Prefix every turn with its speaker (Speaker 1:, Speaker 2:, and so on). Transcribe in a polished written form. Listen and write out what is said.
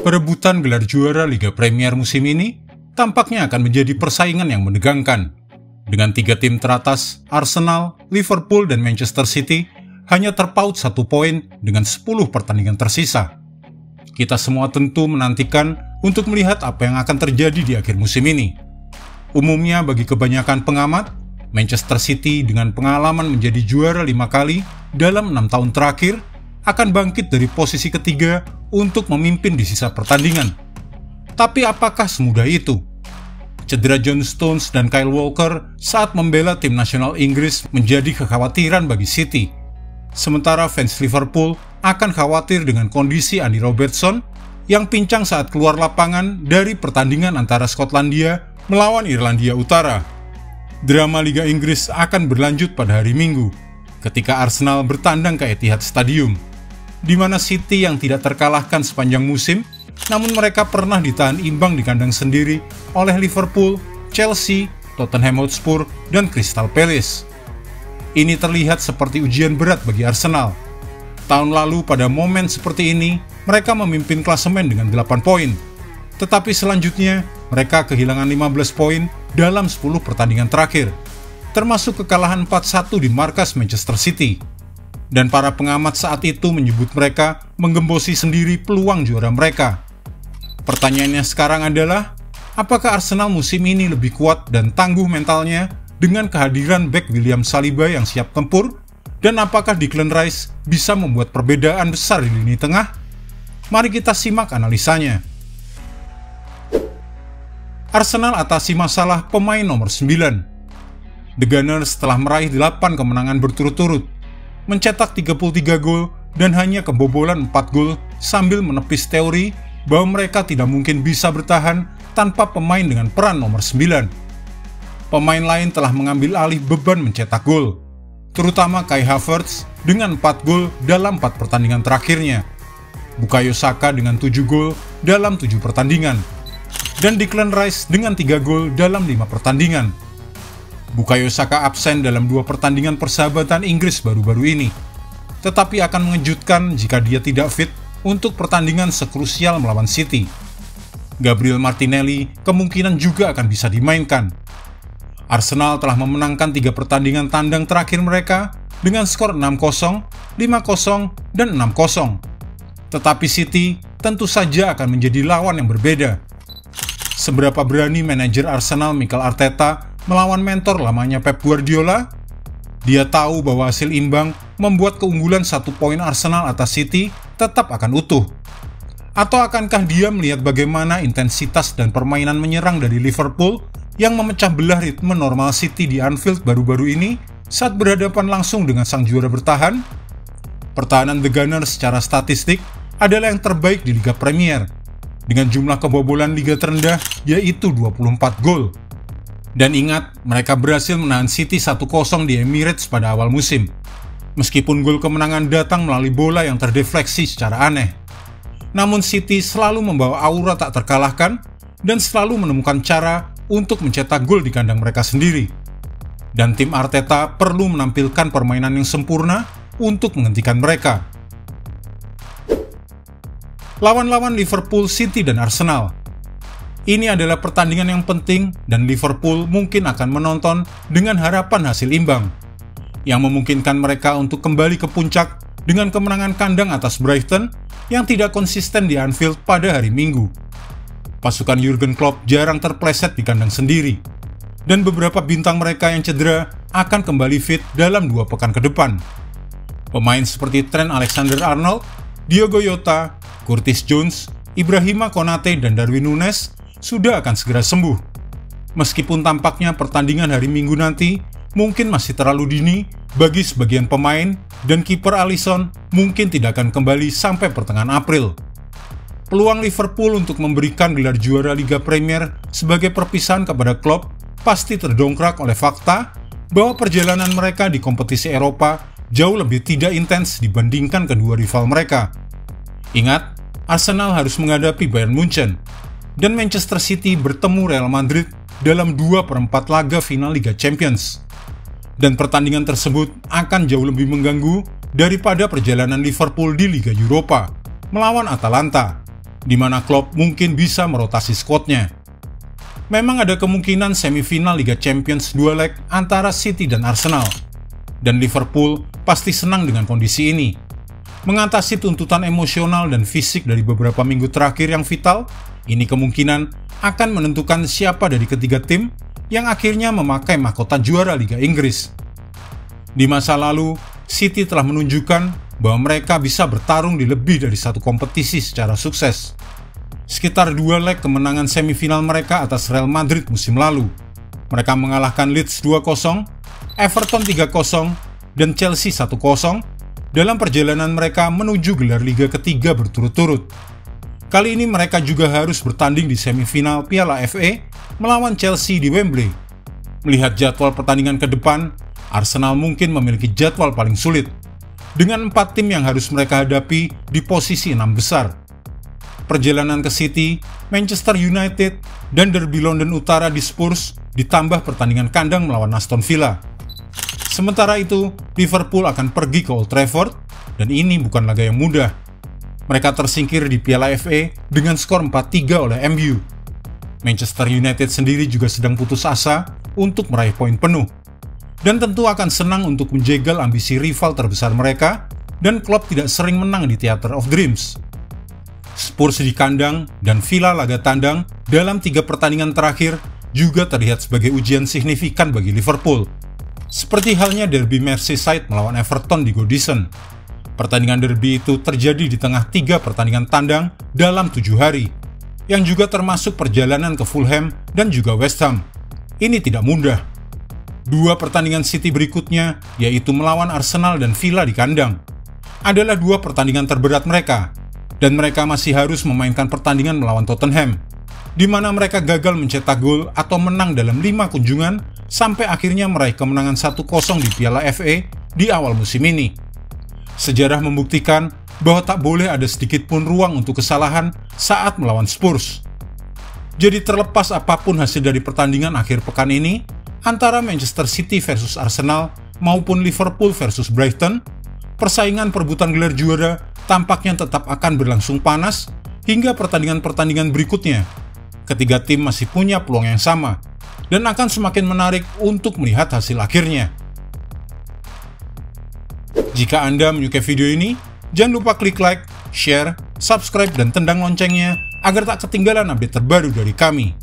Speaker 1: Perebutan gelar juara Liga Premier musim ini tampaknya akan menjadi persaingan yang menegangkan. Dengan 3 tim teratas, Arsenal, Liverpool, dan Manchester City hanya terpaut 1 poin dengan 10 pertandingan tersisa. Kita semua tentu menantikan untuk melihat apa yang akan terjadi di akhir musim ini. Umumnya bagi kebanyakan pengamat, Manchester City dengan pengalaman menjadi juara 5 kali dalam 6 tahun terakhir akan bangkit dari posisi ketiga untuk memimpin di sisa pertandingan. Tapi apakah semudah itu? Cedera John Stones dan Kyle Walker saat membela tim nasional Inggris menjadi kekhawatiran bagi City. Sementara fans Liverpool akan khawatir dengan kondisi Andy Robertson yang pincang saat keluar lapangan dari pertandingan antara Skotlandia melawan Irlandia Utara. Drama Liga Inggris akan berlanjut pada hari Minggu ketika Arsenal bertandang ke Etihad Stadium, di mana City yang tidak terkalahkan sepanjang musim, namun mereka pernah ditahan imbang di kandang sendiri oleh Liverpool, Chelsea, Tottenham Hotspur, dan Crystal Palace. Ini terlihat seperti ujian berat bagi Arsenal. Tahun lalu pada momen seperti ini, mereka memimpin klasemen dengan 8 poin. Tetapi selanjutnya, mereka kehilangan 15 poin dalam 10 pertandingan terakhir, termasuk kekalahan 4-1 di markas Manchester City. Dan para pengamat saat itu menyebut mereka menggembosi sendiri peluang juara mereka. Pertanyaannya sekarang adalah, apakah Arsenal musim ini lebih kuat dan tangguh mentalnya dengan kehadiran bek William Saliba yang siap tempur? Dan apakah Declan Rice bisa membuat perbedaan besar di lini tengah? Mari kita simak analisanya. Arsenal atasi masalah pemain nomor 9. The Gunners telah meraih 8 kemenangan berturut-turut, mencetak 33 gol dan hanya kebobolan 4 gol sambil menepis teori bahwa mereka tidak mungkin bisa bertahan tanpa pemain dengan peran nomor 9. Pemain lain telah mengambil alih beban mencetak gol, terutama Kai Havertz dengan 4 gol dalam 4 pertandingan terakhirnya, Bukayo Saka dengan 7 gol dalam 7 pertandingan, dan Declan Rice dengan 3 gol dalam 5 pertandingan. Bukayo Saka absen dalam 2 pertandingan persahabatan Inggris baru-baru ini, tetapi akan mengejutkan jika dia tidak fit untuk pertandingan sekrusial melawan City. Gabriel Martinelli kemungkinan juga akan bisa dimainkan. Arsenal telah memenangkan 3 pertandingan tandang terakhir mereka dengan skor 6-0, 5-0, dan 6-0. Tetapi City tentu saja akan menjadi lawan yang berbeda. Seberapa berani manajer Arsenal Mikel Arteta melawan mentor lamanya Pep Guardiola? Dia tahu bahwa hasil imbang membuat keunggulan 1 poin Arsenal atas City tetap akan utuh. Atau akankah dia melihat bagaimana intensitas dan permainan menyerang dari Liverpool yang memecah belah ritme normal City di Anfield baru-baru ini saat berhadapan langsung dengan sang juara bertahan? Pertahanan The Gunners secara statistik adalah yang terbaik di Liga Premier, dengan jumlah kebobolan liga terendah yaitu 24 gol. Dan ingat, mereka berhasil menahan City 1-0 di Emirates pada awal musim, meskipun gol kemenangan datang melalui bola yang terdefleksi secara aneh. Namun City selalu membawa aura tak terkalahkan dan selalu menemukan cara untuk mencetak gol di kandang mereka sendiri. Dan tim Arteta perlu menampilkan permainan yang sempurna untuk menghentikan mereka. Lawan-lawan Liverpool, City, dan Arsenal. Ini adalah pertandingan yang penting dan Liverpool mungkin akan menonton dengan harapan hasil imbang, yang memungkinkan mereka untuk kembali ke puncak dengan kemenangan kandang atas Brighton yang tidak konsisten di Anfield pada hari Minggu. Pasukan Jurgen Klopp jarang terpleset di kandang sendiri, dan beberapa bintang mereka yang cedera akan kembali fit dalam 2 pekan ke depan. Pemain seperti Trent Alexander-Arnold, Diogo Jota, Curtis Jones, Ibrahima Konate, dan Darwin Núñez sudah akan segera sembuh. Meskipun tampaknya pertandingan hari Minggu nanti mungkin masih terlalu dini bagi sebagian pemain dan kiper Alisson mungkin tidak akan kembali sampai pertengahan April. Peluang Liverpool untuk memberikan gelar juara Liga Premier sebagai perpisahan kepada Klopp pasti terdongkrak oleh fakta bahwa perjalanan mereka di kompetisi Eropa jauh lebih tidak intens dibandingkan kedua rival mereka. Ingat, Arsenal harus menghadapi Bayern Munchen, dan Manchester City bertemu Real Madrid dalam 2/4 laga final Liga Champions. Dan pertandingan tersebut akan jauh lebih mengganggu daripada perjalanan Liverpool di Liga Eropa melawan Atalanta. di mana Klopp mungkin bisa merotasi skuadnya. Memang ada kemungkinan semifinal Liga Champions 2 leg antara City dan Arsenal, dan Liverpool pasti senang dengan kondisi ini. Mengatasi tuntutan emosional dan fisik dari beberapa minggu terakhir yang vital, ini kemungkinan akan menentukan siapa dari ketiga tim yang akhirnya memakai mahkota juara Liga Inggris. Di masa lalu, City telah menunjukkan bahwa mereka bisa bertarung di lebih dari satu kompetisi secara sukses. Sekitar 2 leg kemenangan semifinal mereka atas Real Madrid musim lalu. Mereka mengalahkan Leeds 2-0, Everton 3-0, dan Chelsea 1-0 dalam perjalanan mereka menuju gelar Liga ketiga berturut-turut. Kali ini mereka juga harus bertanding di semifinal Piala FA melawan Chelsea di Wembley. Melihat jadwal pertandingan ke depan, Arsenal mungkin memiliki jadwal paling sulit, dengan 4 tim yang harus mereka hadapi di posisi 6 besar. Perjalanan ke City, Manchester United, dan derby London Utara di Spurs, ditambah pertandingan kandang melawan Aston Villa. Sementara itu, Liverpool akan pergi ke Old Trafford, dan ini bukan laga yang mudah. Mereka tersingkir di Piala FA dengan skor 4-3 oleh MU. Manchester United sendiri juga sedang putus asa untuk meraih poin penuh, dan tentu akan senang untuk menjegal ambisi rival terbesar mereka, dan Klopp tidak sering menang di Theatre of Dreams. Spurs di kandang dan Villa laga tandang dalam 3 pertandingan terakhir juga terlihat sebagai ujian signifikan bagi Liverpool. Seperti halnya derby Merseyside melawan Everton di Goodison. Pertandingan derby itu terjadi di tengah 3 pertandingan tandang dalam 7 hari, yang juga termasuk perjalanan ke Fulham dan juga West Ham. Ini tidak mudah. 2 pertandingan City berikutnya, yaitu melawan Arsenal dan Villa di kandang, adalah 2 pertandingan terberat mereka, dan mereka masih harus memainkan pertandingan melawan Tottenham, di mana mereka gagal mencetak gol atau menang dalam 5 kunjungan sampai akhirnya meraih kemenangan 1-0 di Piala FA di awal musim ini. Sejarah membuktikan bahwa tak boleh ada sedikit pun ruang untuk kesalahan saat melawan Spurs. Jadi terlepas apapun hasil dari pertandingan akhir pekan ini, antara Manchester City versus Arsenal maupun Liverpool versus Brighton, persaingan perebutan gelar juara tampaknya tetap akan berlangsung panas hingga pertandingan-pertandingan berikutnya. Ketiga tim masih punya peluang yang sama, dan akan semakin menarik untuk melihat hasil akhirnya. Jika Anda menyukai video ini, jangan lupa klik like, share, subscribe, dan tendang loncengnya agar tak ketinggalan update terbaru dari kami.